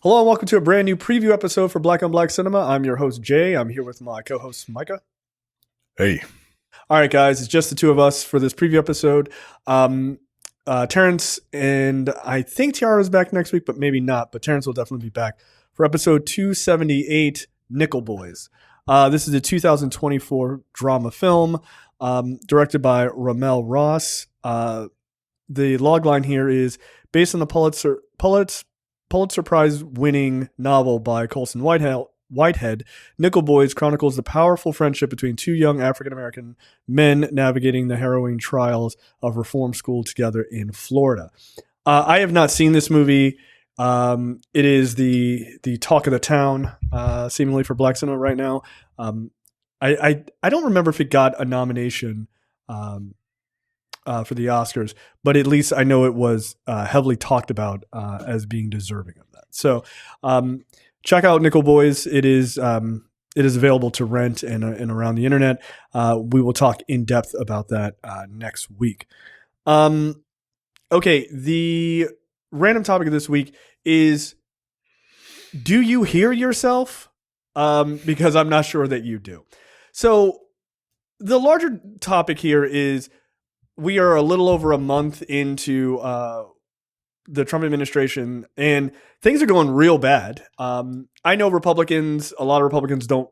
Hello and welcome to a brand new preview episode for Black on Black Cinema. I'm your host, Jay. I'm here with my co-host, Micah. Hey. All right, guys. It's just the two of us for this preview episode. Terrence and I think Tiara's back next week, but maybe not. But Terrence will definitely be back for episode 278, Nickel Boys. This is a 2024 drama film directed by Ramel Ross. The logline here is based on the Pulitzer Prize-winning novel by Colson Whitehead. Nickel Boys chronicles the powerful friendship between two young African-American men navigating the harrowing trials of reform school together in Florida. I have not seen this movie. It is the talk of the town, seemingly for Black cinema right now. I don't remember if it got a nomination for the Oscars, but at least I know it was heavily talked about as being deserving of that. So check out Nickel Boys. It is available to rent and around the internet. We will talk in depth about that next week. Okay, the random topic of this week is, do you hear yourself? Because I'm not sure that you do. So the larger topic here is, we are a little over a month into the Trump administration, and things are going real bad. I know a lot of Republicans don't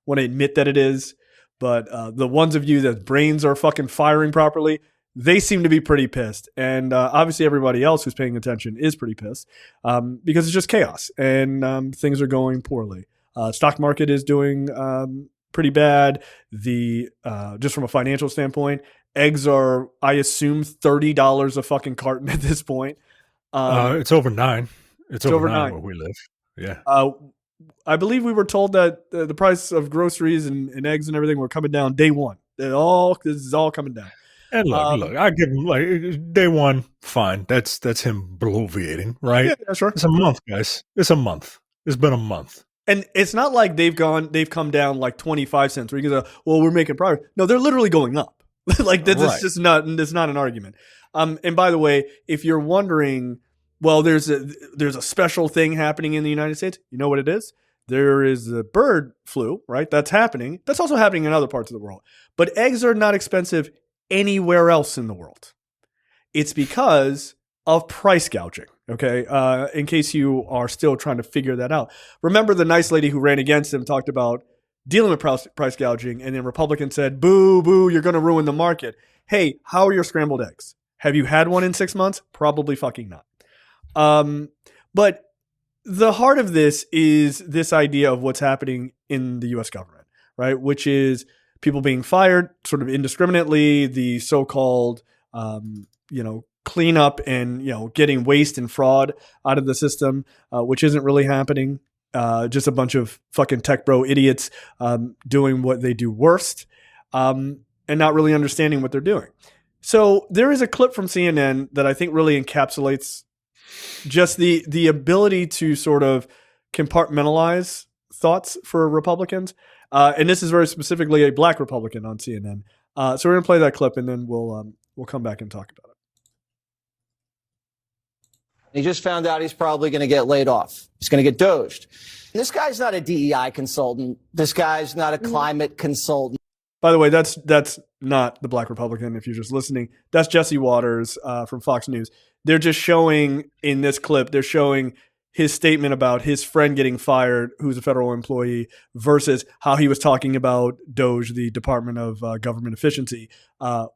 want to admit that it is, but the ones of you that brains are fucking firing properly, they seem to be pretty pissed. And obviously everybody else who's paying attention is pretty pissed because it's just chaos and things are going poorly. Stock market is doing pretty bad. Just from a financial standpoint, eggs are, I assume, $30 a fucking carton at this point. It's over $9. It's over $9 where we live. Yeah. I believe we were told that the price of groceries and eggs and everything were coming down day one. This is all coming down. And look, I give him day one, fine. That's him bloviating, right? Yeah, sure. It's a month, guys. It's a month. It's been a month. And it's not like they've come down like 25 cents where you can say, well, we're making progress. No, they're literally going up. Like that's right. Just not an argument. And by the way, if you're wondering, well, there's a special thing happening in the United States. You know what it is? There is the bird flu, right? That's happening. That's also happening in other parts of the world. But eggs are not expensive anywhere else in the world. It's because of price gouging. Okay. In case you are still trying to figure that out. Remember the nice lady who ran against him talked about dealing with price gouging, and then Republicans said, boo, boo, you're going to ruin the market. Hey, how are your scrambled eggs? Have you had one in 6 months? Probably fucking not. But the heart of this is this idea of what's happening in the U.S. government, right? Which is people being fired sort of indiscriminately, the so-called, cleanup and, getting waste and fraud out of the system, which isn't really happening. Just a bunch of fucking tech bro idiots doing what they do worst and not really understanding what they're doing. So there is a clip from CNN that I think really encapsulates just the ability to sort of compartmentalize thoughts for Republicans. And this is very specifically a black Republican on CNN. So we're going to play that clip and then we'll come back and talk about it. He just found out he's probably going to get laid off. He's going to get doged. This guy's not a DEI consultant. This guy's not a climate consultant. By the way, that's not the black Republican. If you're just listening, that's Jesse Waters from Fox News. They're just showing in this clip, they're showing his statement about his friend getting fired, who's a federal employee, versus how he was talking about DOGE, the Department of Government Efficiency,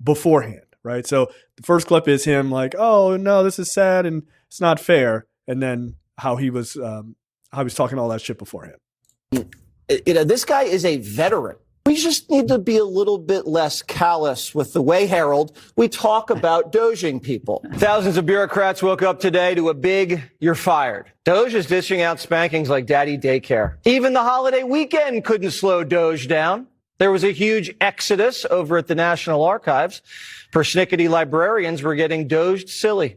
beforehand. Right. So the first clip is him like, oh, no, this is sad and it's not fair. And then how he was talking all that shit beforehand. This guy is a veteran. We just need to be a little bit less callous with the way, Harold, we talk about doging people. Thousands of bureaucrats woke up today to a big, you're fired. Doge is dishing out spankings like daddy daycare. Even the holiday weekend couldn't slow Doge down. There was a huge exodus over at the National Archives. Persnickety librarians were getting doged silly.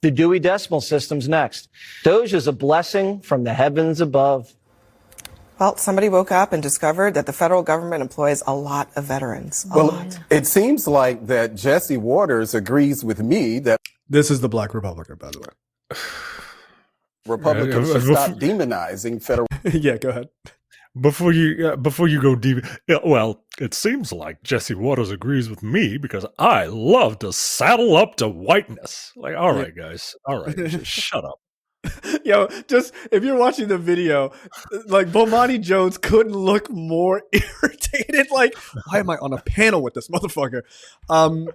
The Dewey Decimal System's next. Doge is a blessing from the heavens above. Well, somebody woke up and discovered that the federal government employs a lot of veterans. It seems like that Jesse Waters agrees with me that... This is the black Republican, by the way. Republicans should stop demonizing federal. Yeah, go ahead. Before you go deep, well, it seems like Jesse Waters agrees with me because I love to saddle up to whiteness. Like, all right, guys, all right, just shut up. Yo, just if you're watching the video, like Bomani Jones couldn't look more irritated. Like, why am I on a panel with this motherfucker?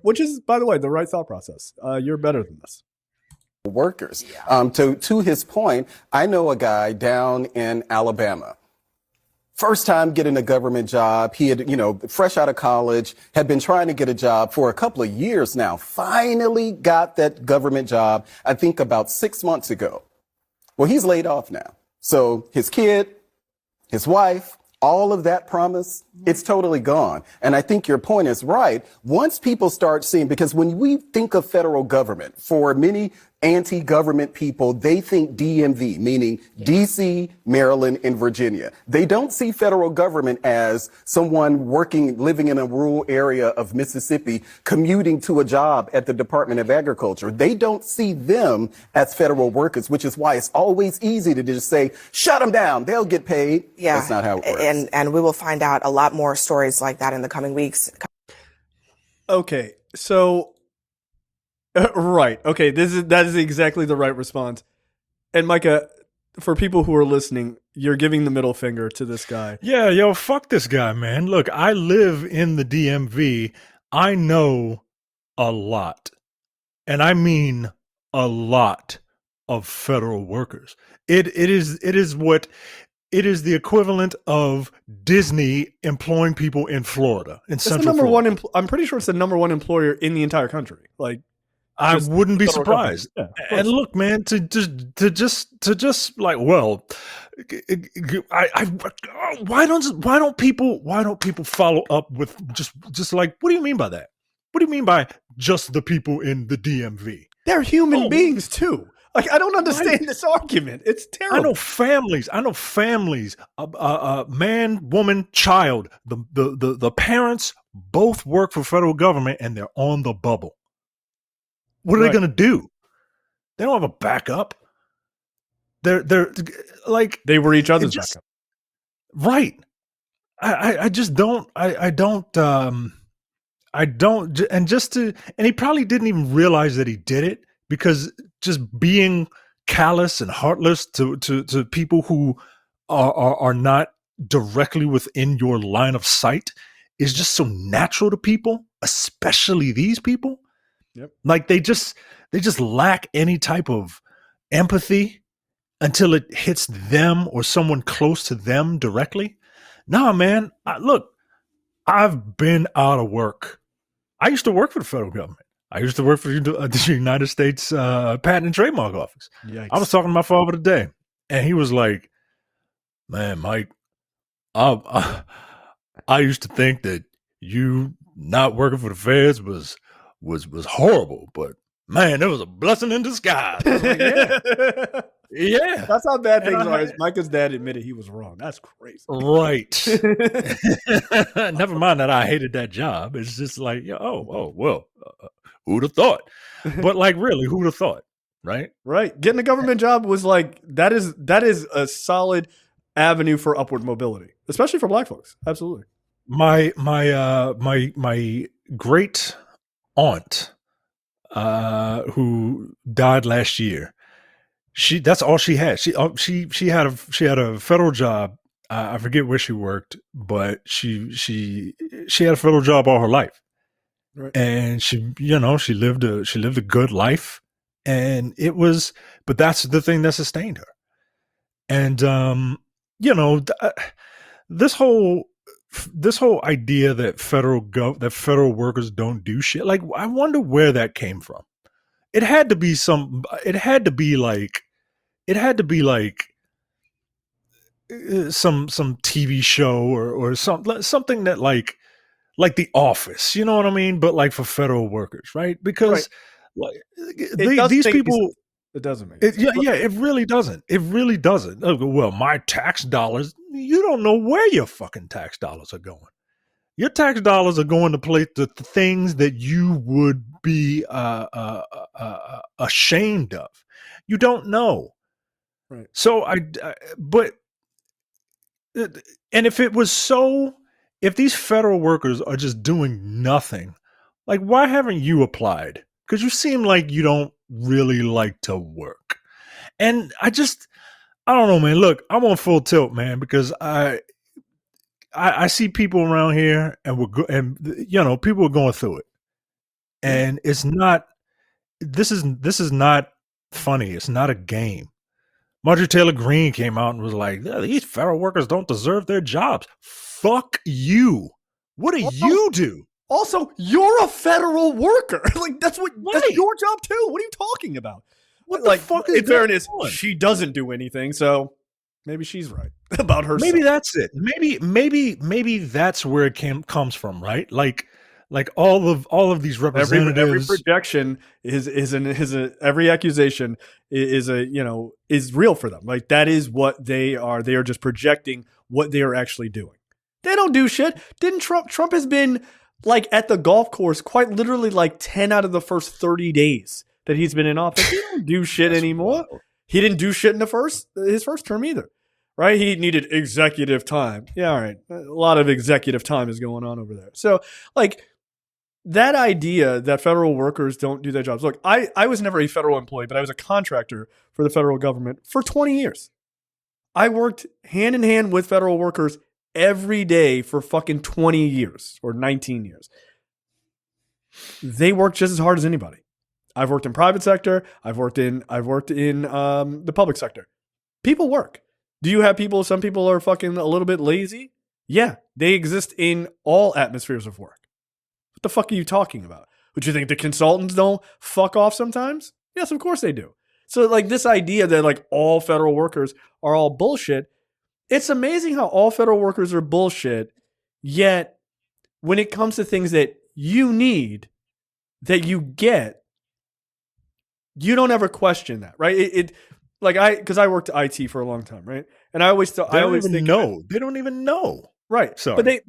Which is, by the way, the right thought process. You're better than this. Workers. To his point, I know a guy down in Alabama. First time getting a government job. He had, fresh out of college, had been trying to get a job for a couple of years now. Finally got that government job, I think about 6 months ago. Well, he's laid off now. So his kid, his wife, all of that promise, it's totally gone. And I think your point is right. Once people start seeing, because when we think of federal government, for many anti-government people, they think DMV, meaning DC, Maryland, and Virginia. They don't see federal government as someone living in a rural area of Mississippi, commuting to a job at the Department of Agriculture. They don't see them as federal workers, which is why it's always easy to just say, shut them down, they'll get paid. Yeah. That's not how it works. And we will find out a lot more stories like that in the coming weeks. Okay, so right. Okay, that is exactly the right response. And Micah, for people who are listening, you're giving the middle finger to this guy. Yeah, yo, fuck this guy, man. Look, I live in the DMV. I know a lot, and I mean a lot of federal workers. It is the equivalent of Disney employing people in Florida, in Central Florida. I'm pretty sure it's the number one employer in the entire country. Like, I wouldn't be surprised. Yeah, and look, man, to just like, well, why don't people follow up with just like, what do you mean by that? What do you mean by just the people in the DMV? They're human beings too. Like, I don't understand this argument. It's terrible. I know families, man, woman, child. The parents both work for federal government and they're on the bubble. What are they going to do? They don't have a backup. They're like, they were each other's backup. Right. I just don't, I don't, and he probably didn't even realize that he did it, because just being callous and heartless to people who are not directly within your line of sight is just so natural to people, especially these people. Yep. Like they just lack any type of empathy until it hits them or someone close to them directly. Nah, man. Look, I've been out of work. I used to work for the federal government. I used to work for the United States Patent and Trademark Office. Yikes. I was talking to my father today, and he was like, "Man, Mike, I used to think that you not working for the feds was horrible, but man, it was a blessing in disguise." I was like, yeah. Yeah. That's how bad things are. Micah's dad admitted he was wrong. That's crazy. Right. Never mind that I hated that job. It's just like, well, who'd have thought? But like, really, who'd have thought? Right. Right. Getting a government job was like, that is a solid avenue for upward mobility, especially for Black folks. Absolutely. My great aunt, who died last year, that's all she had. She had a federal job. I forget where she worked, but she had a federal job all her life. Right. And she lived a good life, and but that's the thing that sustained her. And this whole idea that federal workers don't do shit, like, I wonder where that came from. It had to be some TV show or something that like The Office, you know what I mean? But like for federal workers, right? Because like these people, it doesn't make sense. It really doesn't. It really doesn't. Well, my tax dollars, you don't know where your fucking tax dollars are going. Your tax dollars are going to play the things that you would be ashamed of. You don't know. Right. So but, and if it was so, if these federal workers are just doing nothing, like why haven't you applied? Because you seem like you don't really like to work. And I don't know, man. Look, I'm on full tilt, man, because I see people around here, and people are going through it, and it's not. This is not funny. It's not a game. Marjorie Taylor Greene came out and was like, "Yeah, these federal workers don't deserve their jobs." Fuck you. What do you do? Also, you're a federal worker. Like that's Right. your job too. What are you talking about? What the fuck is in fairness, going on? she doesnof do anything, so maybe she's right about herself. Maybe that's it. Maybe that's where it comes from, right? Like all of these representatives. Every projection every accusation is real for them. Like that is what they are. They are just projecting what they are actually doing. They don't do shit. Didn't Trump has been like at the golf course quite literally like 10 out of the first 30 days that he's been in office. He don't do shit anymore. Wild. He didn't do shit in his first term either. Right? He needed executive time. Yeah, all right. A lot of executive time is going on over there. So like that idea that federal workers don't do their jobs. Look, I was never a federal employee, but I was a contractor for the federal government for 20 years. I worked hand in hand with federal workers every day for fucking 20 years or 19 years. They work just as hard as anybody. I've worked in private sector. I've worked in the public sector. People work. Do you have some people are fucking a little bit lazy? Yeah, they exist in all atmospheres of work. What the fuck are you talking about? Would you think the consultants don't fuck off sometimes? Yes, of course they do. So like this idea that like all federal workers are all bullshit, it's amazing how all federal workers are bullshit, yet when it comes to things that you need, that you get, you don't ever question that, right? Because I worked IT for a long time, right? And I always think they don't even know. Right. Sorry.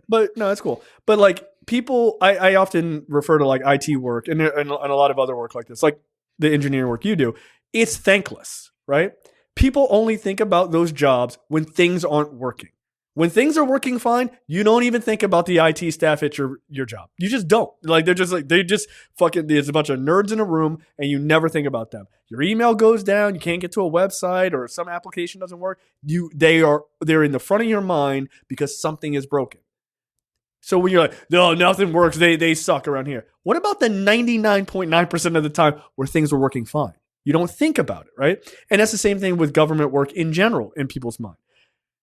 But no, that's cool. But like people, I often refer to like IT work and a lot of other work like this, like the engineering work you do. It's thankless, right? People only think about those jobs when things aren't working. When things are working fine, you don't even think about the IT staff at your job. You just don't. Like there's a bunch of nerds in a room and you never think about them. Your email goes down, you can't get to a website or some application doesn't work. They're in the front of your mind because something is broken. So when you're like, no, nothing works, they suck around here. What about the 99.9% of the time where things are working fine? You don't think about it, right? And that's the same thing with government work in general in people's mind.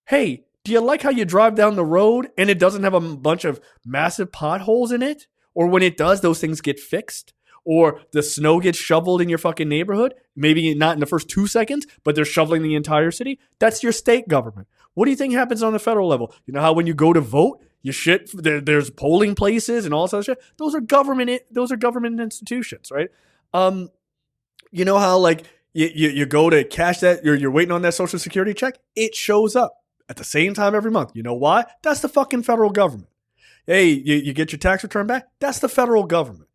Hey, do you like how you drive down the road and it doesn't have a bunch of massive potholes in it? Or when it does, those things get fixed? Or the snow gets shoveled in your fucking neighborhood? Maybe not in the first 2 seconds, but they're shoveling the entire city? That's your state government. What do you think happens on the federal level? You know how when you go to vote, there's polling places and all that shit? Those are government institutions, right? You know how like you go to cash that, you're waiting on that Social Security check? It shows up at the same time every month. You know why? That's the fucking federal government. Hey, you get your tax return back? That's the federal government.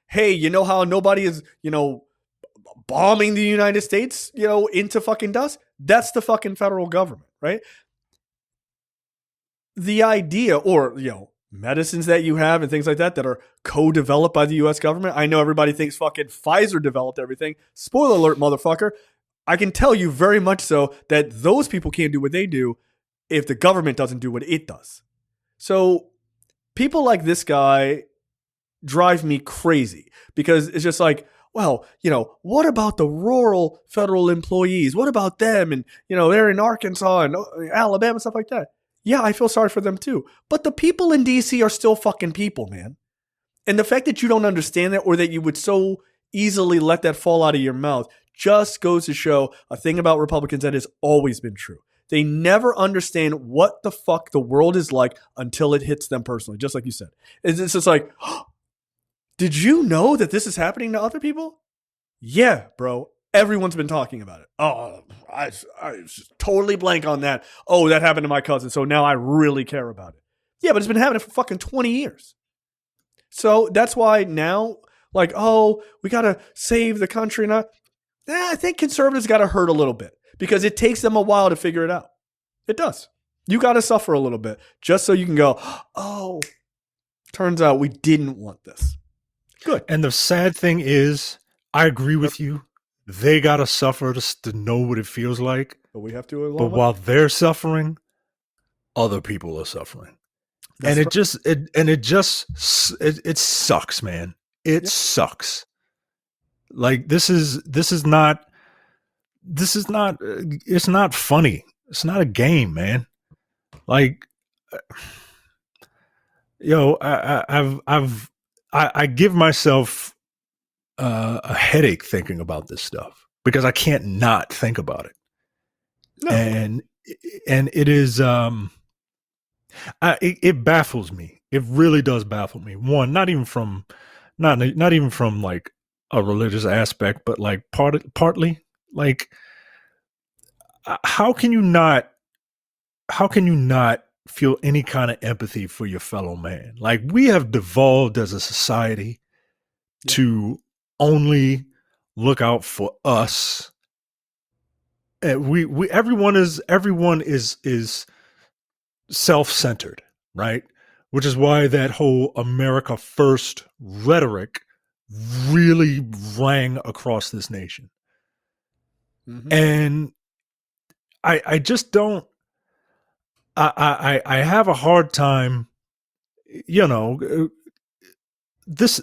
Hey, you know how nobody is, bombing the United States, into fucking dust? That's the fucking federal government, right? The idea, or, medicines that you have and things like that are co-developed by the U.S. government. I know everybody thinks fucking Pfizer developed everything. Spoiler alert, motherfucker. I can tell you very much so that those people can't do what they do if the government doesn't do what it does. So people like this guy drive me crazy because it's just like, well, what about the rural federal employees? What about them? And, they're in Arkansas and Alabama, stuff like that. Yeah, I feel sorry for them too. But the people in D.C. are still fucking people, man. And the fact that you don't understand that or that you would so easily let that fall out of your mouth just goes to show a thing about Republicans that has always been true. They never understand what the fuck the world is like until it hits them personally, just like you said. It's just like, did you know that this is happening to other people? Yeah, bro. Everyone's been talking about it. Oh, I just totally blank on that. Oh, that happened to my cousin, so now I really care about it. Yeah, but it's been happening for fucking 20 years. So that's why now, like, oh, we got to save the country. I think conservatives got to hurt a little bit because it takes them a while to figure it out. It does. You got to suffer a little bit just so you can go, oh, turns out we didn't want this. Good. And the sad thing is, I agree with you. They got to suffer to know what it feels like. But we have to. But while they're suffering, other people are suffering. And it sucks, man. It sucks. Like it's not funny. It's not a game, man. Like, I give myself a headache thinking about this stuff because I can't not think about it. No. And it is, it baffles me. It really does baffle me. One, not even from like a religious aspect, but like partly like, how can you not feel any kind of empathy for your fellow man? Like, we have devolved as a society to only look out for us. And everyone is self-centered, right? Which is why that whole America First rhetoric really rang across this nation. Mm-hmm. And I just don't, I have a hard time, this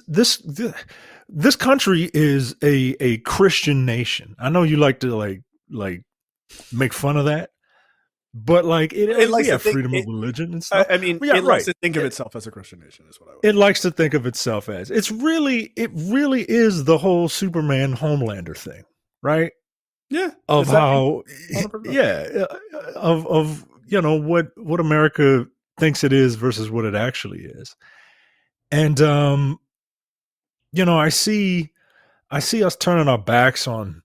country is a Christian nation. I know you like to like make fun of that, but like it likes to have freedom of religion and stuff. I mean, it likes to think of itself as a Christian nation, is what I would. It likes to think of itself as. It really is the whole Superman Homelander thing, right? Yeah. Of how, 100%. Of what America thinks it is versus what it actually is. And I see us turning our backs on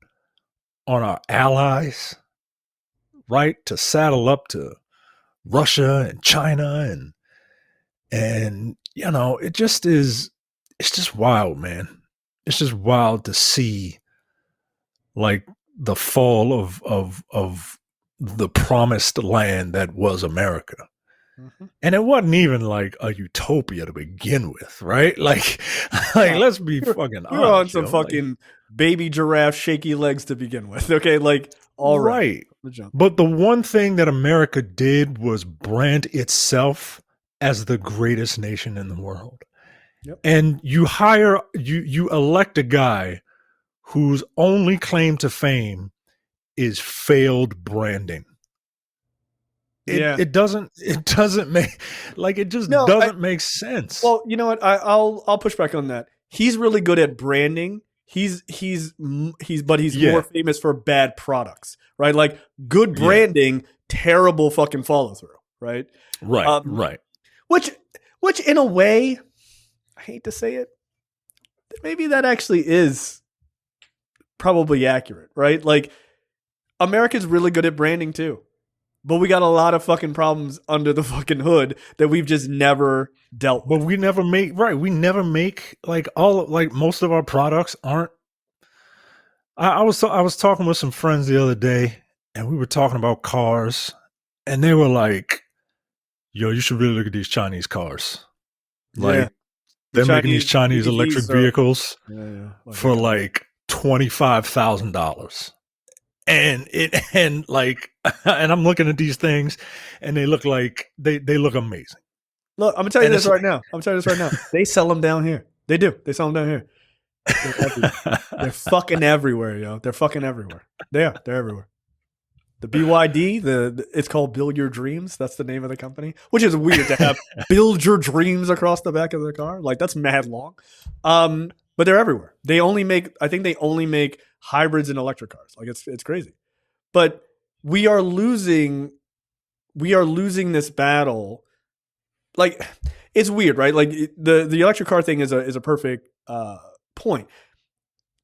our allies, right? To saddle up to Russia and China and it just is, it's just wild, man. It's just wild to see like the fall of the promised land that was America. Mm-hmm. And it wasn't even like a utopia to begin with, right? Like let's be fucking honest. You're on some fucking baby giraffe shaky legs to begin with, okay? Like, all right. But the one thing that America did was brand itself as the greatest nation in the world. Yep. And you elect a guy whose only claim to fame is failed branding. It doesn't make doesn't make sense. Well, you know what? I'll push back on that. He's really good at branding. He's more famous for bad products, right? Like good branding, terrible fucking follow through, right? Right, right. Which in a way, I hate to say it, maybe that actually is probably accurate, right? Like America's really good at branding too. But we got a lot of fucking problems under the fucking hood that we've just never dealt with. But we never make most of our products aren't. I was talking with some friends the other day and we were talking about cars and they were like, yo, you should really look at these Chinese cars. Like they're making these Chinese electric vehicles for like $25,000. And I'm looking at these things and they look like they look amazing. Look, I'm gonna tell you this right now. They sell them down here. They do. They sell them down here. They're fucking everywhere, yo. They're fucking everywhere. They're everywhere. The BYD, it's called Build Your Dreams. That's the name of the company, which is weird to have Build Your Dreams across the back of the car. Like that's mad long. But they're everywhere. I think they only make hybrids and electric cars. Like it's crazy. But we are losing this battle. Like it's weird, right? Like the electric car thing is a perfect point.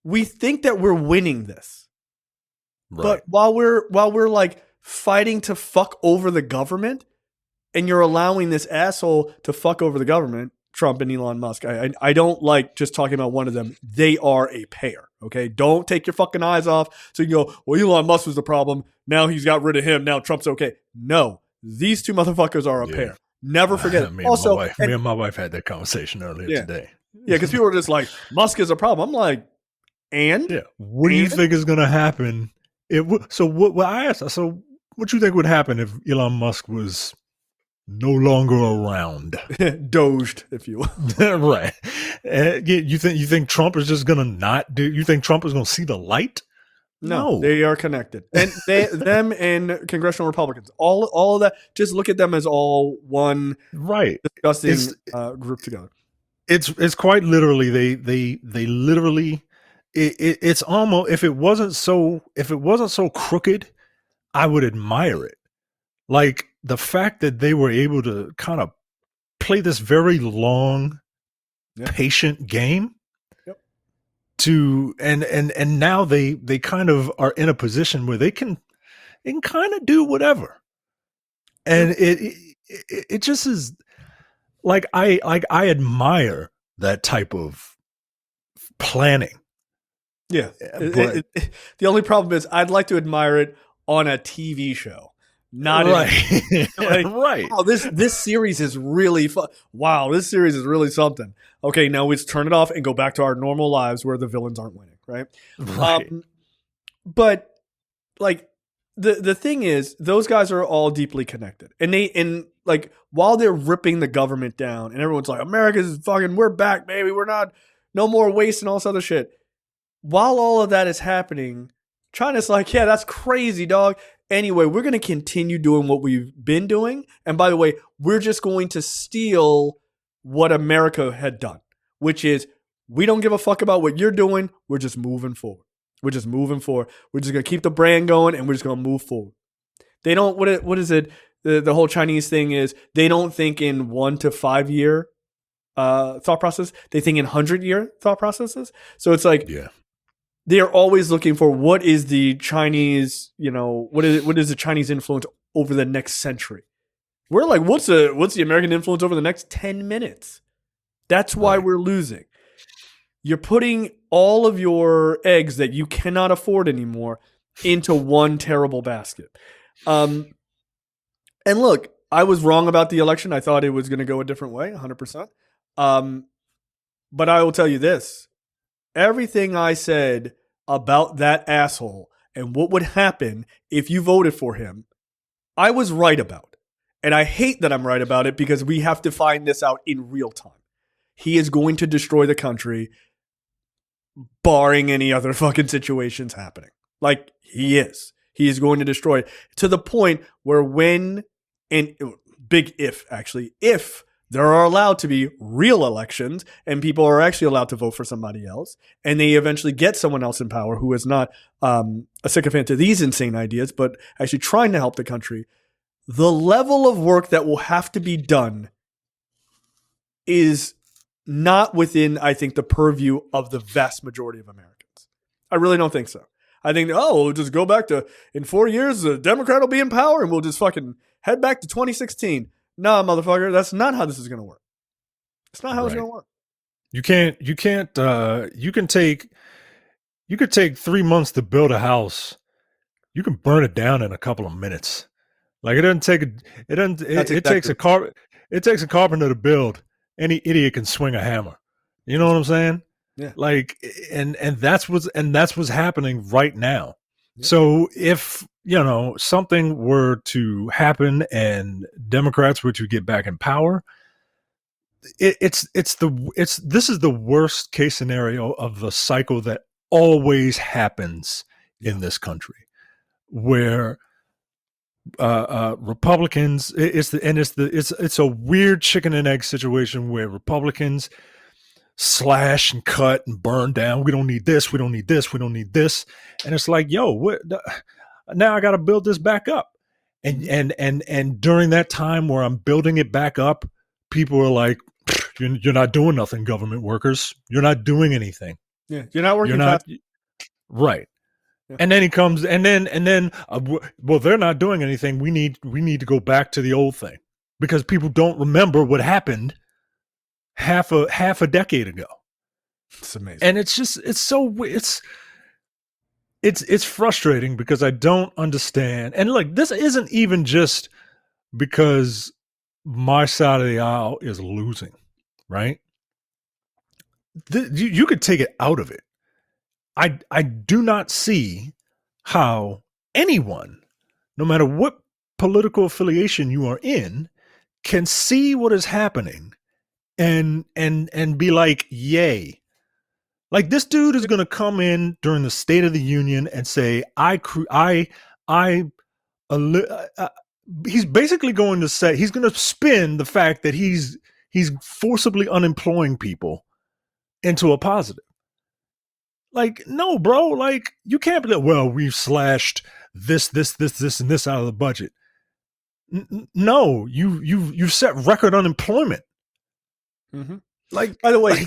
We think that we're winning this. Right. But while we're like fighting to fuck over the government and you're allowing this asshole to fuck over the government, Trump and Elon Musk. I don't like just talking about one of them. They are a pair. Okay, don't take your fucking eyes off. So you can go, well, Elon Musk was the problem. Now he's got rid of him. Now Trump's okay. No, these two motherfuckers are a pair. Never forget it. Me Also, and my wife had that conversation earlier today. Yeah, because people are just like, Musk is a problem. I'm like, what do you think is going to happen? So what I asked, so what do you think would happen if Elon Musk was no longer around? Doged, if you will. Right. You think Trump is just going to not do? You think Trump is going to see the light? No, they are connected, and them and congressional Republicans, all of that. Just look at them as all one, disgusting group together. It's quite literally they literally. It's almost if it wasn't so crooked, I would admire it. Like the fact that they were able to kind of play this very long, patient game. And now they kind of are in a position where they can kind of do whatever, and it just is like I admire that type of planning. Yeah, but the only problem is I'd like to admire it on a TV show, not right. Wow, this series is really fun. Wow, this series is really something. Okay, now let's turn it off and go back to our normal lives where the villains aren't winning, right? But like the thing is, those guys are all deeply connected, and like while they're ripping the government down, and everyone's like, America's fucking, we're back, baby, we're not, no more waste and all this other shit. While all of that is happening, China's like, yeah, that's crazy, dog. Anyway, we're going to continue doing what we've been doing. And by the way, we're just going to steal what America had done, which is we don't give a fuck about what you're doing. We're just moving forward. We're just moving forward. We're just going to keep the brand going and we're just going to move forward. They don't, what is it? The whole Chinese thing is they don't think in 1 to 5 year thought process. They think in 100-year thought processes. So it's like, they are always looking for what is the Chinese, what is the Chinese influence over the next century? We're like, what's the American influence over the next 10 minutes? That's why we're losing. You're putting all of your eggs that you cannot afford anymore into one terrible basket. And look, I was wrong about the election. I thought it was going to go a different way, 100%. But I will tell you this. Everything I said about that asshole and what would happen if you voted for him, I was right about. And I hate that I'm right about it because we have to find this out in real time. He is going to destroy the country, barring any other fucking situations happening. Like, he is. He is going to destroy it to the point where if there are allowed to be real elections and people are actually allowed to vote for somebody else and they eventually get someone else in power who is not a sycophant to these insane ideas, but actually trying to help the country, the level of work that will have to be done is not within, I think, the purview of the vast majority of Americans. I really don't think so. I think, we'll just go back to, in 4 years, the Democrat will be in power and we'll just fucking head back to 2016. Nah, motherfucker, that's not how this is going to work. It's not how it's going to work. You could take 3 months to build a house. You can burn it down in a couple of minutes. Like it takes a carpenter to build. Any idiot can swing a hammer. You know what I'm saying? Yeah. Like, and that's what's happening right now. Yeah. So if, something were to happen and Democrats were to get back in power, this is the worst case scenario of the cycle that always happens in this country, where Republicans, it's a weird chicken and egg situation where Republicans slash and cut and burn down. We don't need this. We don't need this. We don't need this. And it's like, now I got to build this back up. And during that time where I'm building it back up, people are like, you're not doing nothing, government workers. You're not doing anything. Yeah. You're not working fast. Right. Yeah. And then he comes and then well, they're not doing anything. We need to go back to the old thing because people don't remember what happened half a decade ago. It's amazing. And it's just, it's frustrating because I don't understand. And like, this isn't even just because my side of the aisle is losing, right? You could take it out of it. I do not see how anyone, no matter what political affiliation you are in, can see what is happening and be like, yay. Like, this dude is going to come in during the State of the Union and say, he's basically going to say, he's going to spin the fact that he's forcibly unemploying people into a positive. Like, no, bro, like, you can't be like, well, we've slashed this, and this out of the budget. No, you've set record unemployment. Mm-hmm. Like, by the way,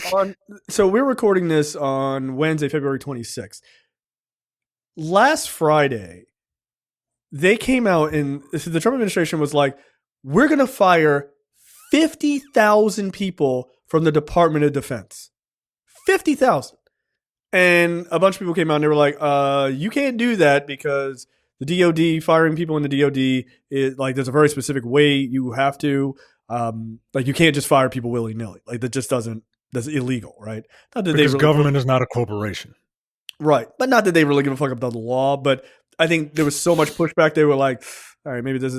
so we're recording this on Wednesday, February 26th. Last Friday, they came out and the Trump administration was like, we're going to fire 50,000 people from the Department of Defense. 50,000. And a bunch of people came out and they were like, you can't do that because the DOD, firing people in the DOD, is like, there's a very specific way you have to. Like, you can't just fire people willy-nilly. Like, that's illegal, right? Not that because government is not a corporation. Right. But not that they really give a fuck about the law, but I think there was so much pushback. They were like, all right, maybe this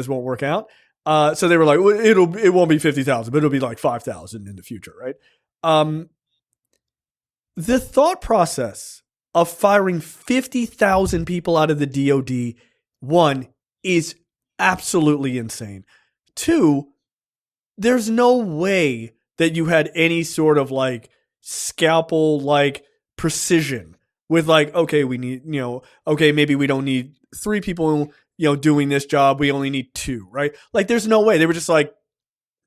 won't work out. So they were like, well, it won't be 50,000, but it'll be like 5,000 in the future, right? The thought process of firing 50,000 people out of the DOD, one, is absolutely insane. Two, there's no way that you had any sort of like scalpel like precision with like, okay, we need, okay, maybe we don't need 3 people, doing this job. We only need 2, right? Like, there's no way. They were just like,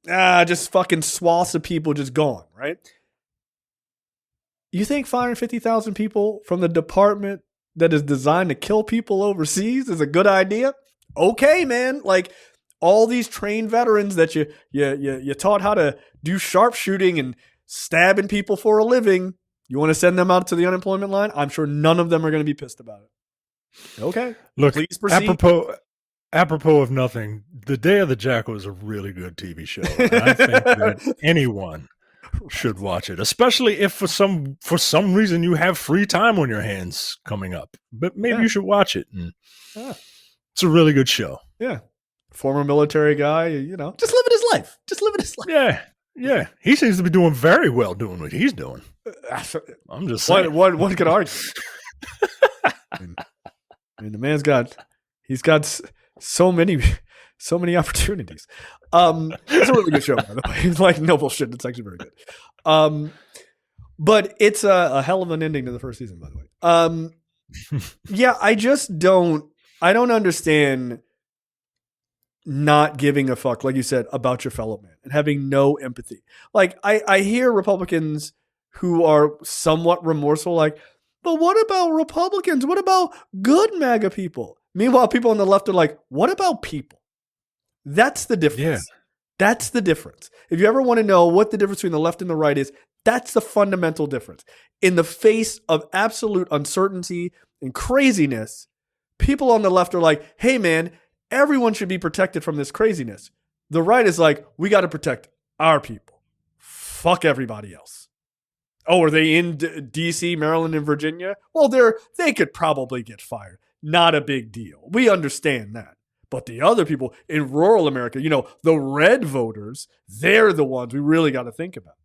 just fucking swaths of people just gone, right? You think firing 50,000 people from the department that is designed to kill people overseas is a good idea? Okay, man. Like, all these trained veterans that you taught how to do sharpshooting and stabbing people for a living, you want to send them out to the unemployment line? I'm sure none of them are going to be pissed about it. Okay. Look, please proceed. Apropos of nothing, The Day of the Jackal is a really good TV show. And I think that anyone should watch it, especially if for some reason you have free time on your hands coming up. But maybe you should watch it. And it's a really good show. Yeah. Former military guy, just living his life. Yeah. He seems to be doing very well doing what he's doing. I'm just saying. One could argue. and the man's got so many opportunities. It's a really good show, by the way. It's like, no bullshit. It's actually very good. But it's a hell of an ending to the first season, by the way. Yeah, I don't understand not giving a fuck, like you said, about your fellow man and having no empathy. Like, I hear Republicans who are somewhat remorseful, like, but what about Republicans? What about good MAGA people? Meanwhile, people on the left are like, what about people? That's the difference. Yeah. That's the difference. If you ever want to know what the difference between the left and the right is, that's the fundamental difference. In the face of absolute uncertainty and craziness, people on the left are like, hey, man, everyone should be protected from this craziness. The right is like, we got to protect our people. Fuck everybody else. Oh, are they in D.C., Maryland, and Virginia? Well, they could probably get fired. Not a big deal. We understand that. But the other people in rural America, the red voters, they're the ones we really got to think about.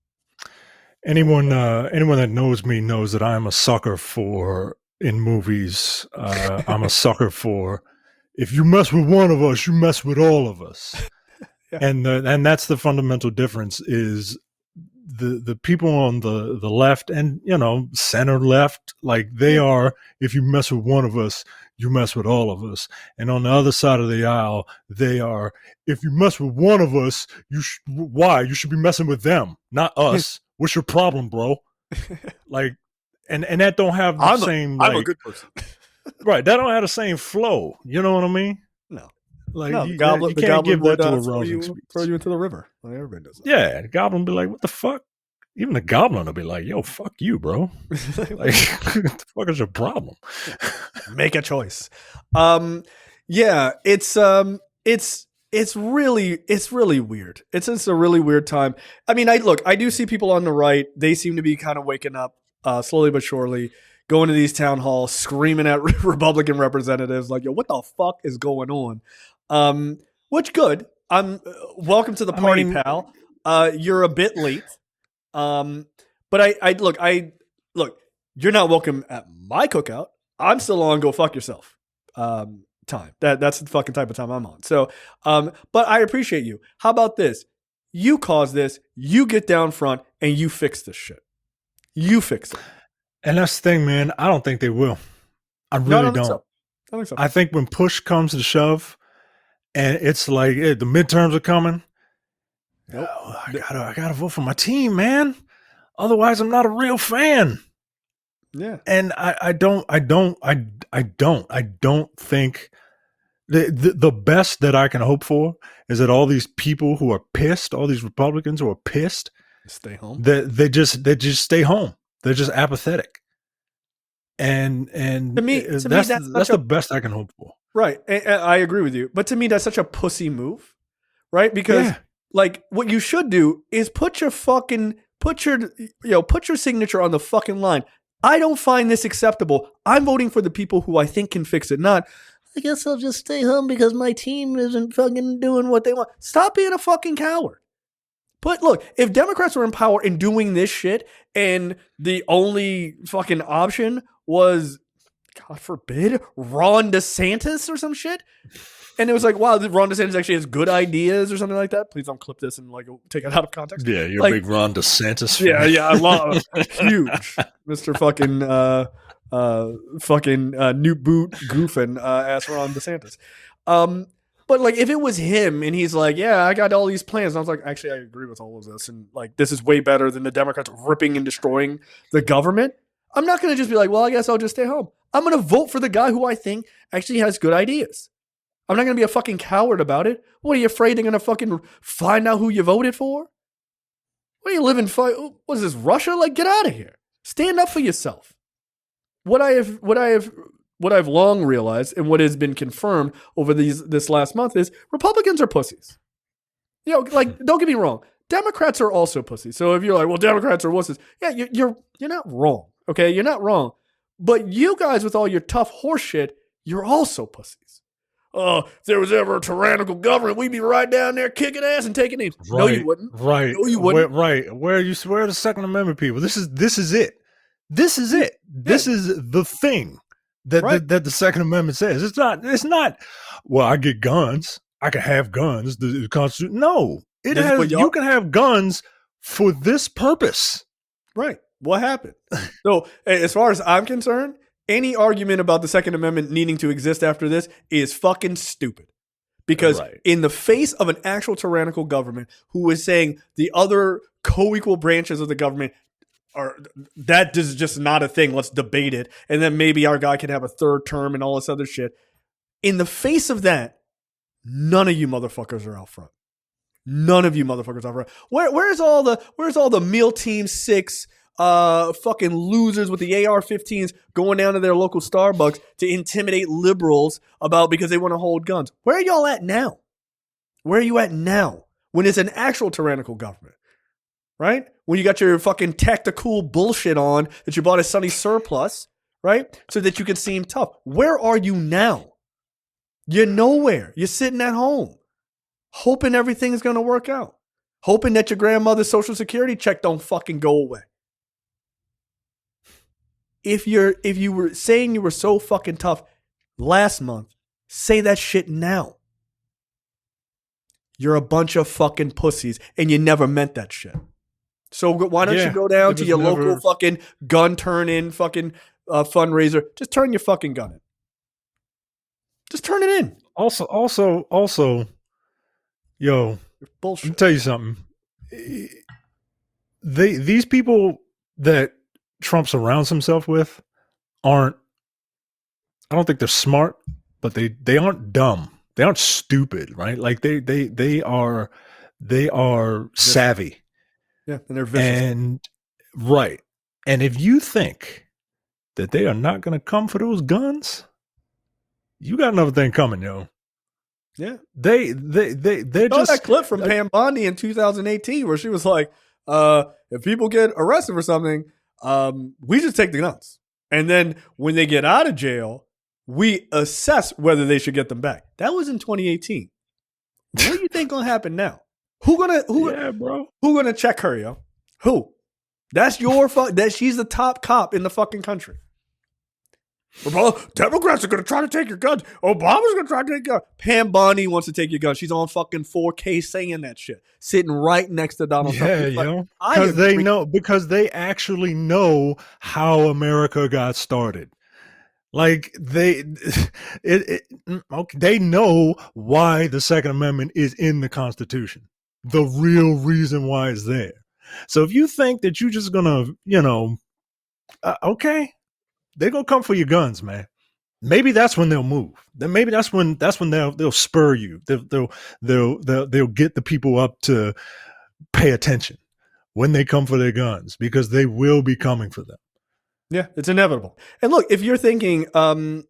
Anyone that knows me knows that I'm a sucker for, in movies, I'm a sucker for, if you mess with one of us, you mess with all of us. Yeah. And that's the fundamental difference is the people on the left and, center left, like they are, if you mess with one of us, you mess with all of us. And on the other side of the aisle, they are, if you mess with one of us, why? You should be messing with them, not us. What's your problem, bro? Like, and that don't have the same. I'm a good person. Right. That don't have the same flow. You know what I mean? No. Like No, you the can't goblin give that would to a throw Rousing you speech. into the river. Like everybody does that. Yeah, the goblin be like, "What the fuck?" Even the goblin will be like, "Yo, fuck you, bro. Like, what the fuck is your problem?" Make a choice. Yeah, it's really weird. It's just a really weird time. I mean, I do see people on the right. They seem to be kind of waking up slowly but surely, going to these town halls, screaming at Republican representatives like, "Yo, what the fuck is going on?" Which good. I'm welcome to the party, pal. You're a bit late. But I look. You're not welcome at my cookout. I'm still on go fuck yourself time. That's the fucking type of time I'm on. So, but I appreciate you. How about this? You cause this, you get down front and you fix this shit. You fix it. And that's the thing, man. I don't think they will. I really I don't don't. think so. I think so. I think when push comes to shove and it's like the midterms are coming, Nope. I gotta vote for my team, man. Otherwise I'm not a real fan. Yeah. And I don't think the best that I can hope for is that all these people who are pissed, all these Republicans who are pissed, Stay home. that they just stay home. They're just apathetic. And To me, that's the best I can hope for. Right. I agree with you. But to me, that's such a pussy move, right? Because like what you should do is put your signature on the fucking line. I don't find this acceptable. I'm voting for the people who I think can fix it. Not, I guess I'll just stay home because my team isn't fucking doing what they want. Stop being a fucking coward. Look, if Democrats were in power and doing this shit and the only fucking option was, God forbid, Ron DeSantis or some shit, and it was like, wow, Ron DeSantis actually has good ideas or something like that. Please don't clip this and like take it out of context. Yeah, you're like, a big Ron DeSantis fan. Yeah, I love huge Mr. fucking new boot goofing ass Ron DeSantis. But like if it was him and he's like, yeah, I got all these plans, and I was like, actually, I agree with all of this, and like this is way better than the Democrats ripping and destroying the government. I'm not going to just be like, well, I guess I'll just stay home. I'm going to vote for the guy who I think actually has good ideas. I'm not going to be a fucking coward about it. What are you afraid they're going to fucking find out who you voted for? What are you living for? What is this, Russia? Like, get out of here. Stand up for yourself. What I've long realized and what has been confirmed over this last month is Republicans are pussies. You know, like, don't get me wrong. Democrats are also pussies. So if you're like, well, Democrats are wusses, yeah, you're not wrong. Okay, you're not wrong. But you guys with all your tough horse shit, you're also pussies. If there was ever a tyrannical government, we'd be right down there kicking ass and taking names. Right, no, you wouldn't. Right. No, you wouldn't. Where are the Second Amendment people? This is it. This is it. This is the thing that the Second Amendment says. It's not. Well, I get guns. I can have guns. The Constitution. No, it has. You can have guns for this purpose. Right. What happened? So, as far as I'm concerned, any argument about the Second Amendment needing to exist after this is fucking stupid. Because in the face of an actual tyrannical government who is saying the other co-equal branches of the government that is just not a thing, let's debate it, and then maybe our guy can have a third term and all this other shit. In the face of that, none of you motherfuckers are out front. None of you motherfuckers are out front. Where's all the Meal Team 6 fucking losers with the AR-15s going down to their local Starbucks to intimidate liberals because they want to hold guns? Where are y'all at now? Where are you at now when it's an actual tyrannical government? Right? When you got your fucking tactical bullshit on that you bought a Sunny surplus, right? So that you can seem tough. Where are you now? You're nowhere. You're sitting at home, hoping everything's going to work out. Hoping that your grandmother's Social Security check don't fucking go away. If you were saying you were so fucking tough last month, say that shit now. You're a bunch of fucking pussies and you never meant that shit. So why don't you go down to your local fucking gun turn-in fucking fundraiser? Just turn your fucking gun in. Just turn it in. Also, yo, bullshit. Let me tell you something. These people that Trump surrounds himself with I don't think they're smart, but they aren't dumb. They aren't stupid, right? Like they are savvy. Yeah, and they're vicious. And right. And if you think that they are not going to come for those guns, you got another thing coming, yo. Yeah. They're just that clip from Pam Bondi in 2018 where she was like, if people get arrested for something, we just take the guns. And then when they get out of jail, we assess whether they should get them back. That was in 2018. What do you think gonna happen now? Who gonna check her, yo? Who? That's that she's the top cop in the fucking country. Democrats are going to try to take your guns. Obama's going to try to take your guns. Pam Bondi wants to take your guns. She's on fucking 4K saying that shit, sitting right next to Donald Trump. Yeah, yo. Because they actually know how America got started. Like they know why the Second Amendment is in the Constitution. The real reason why it's there. So if you think that you're just gonna, okay, they're gonna come for your guns, man. Maybe that's when they'll move. Then maybe that's when they'll spur you. They'll get the people up to pay attention when they come for their guns, because they will be coming for them. Yeah, it's inevitable. And look, if you're thinking, I'm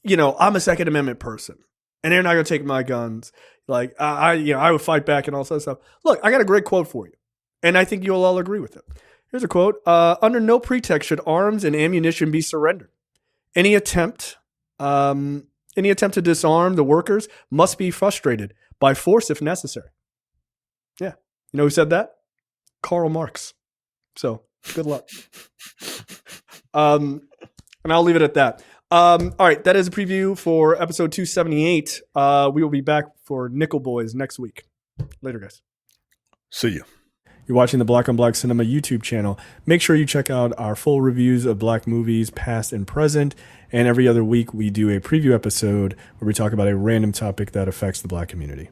a Second Amendment person, and they're not going to take my guns. Like I would fight back and all that stuff. Look, I got a great quote for you, and I think you'll all agree with it. Here's a quote: "Under no pretext should arms and ammunition be surrendered. Any attempt to disarm the workers must be frustrated by force if necessary." Yeah, you know who said that? Karl Marx. So good luck. And I'll leave it at that. All right, that is a preview for episode 278. We will be back for Nickel Boys next week. Later, guys. See you. You're watching the Black on Black Cinema YouTube channel. Make sure you check out our full reviews of Black movies, past and present. And every other week, we do a preview episode where we talk about a random topic that affects the Black community.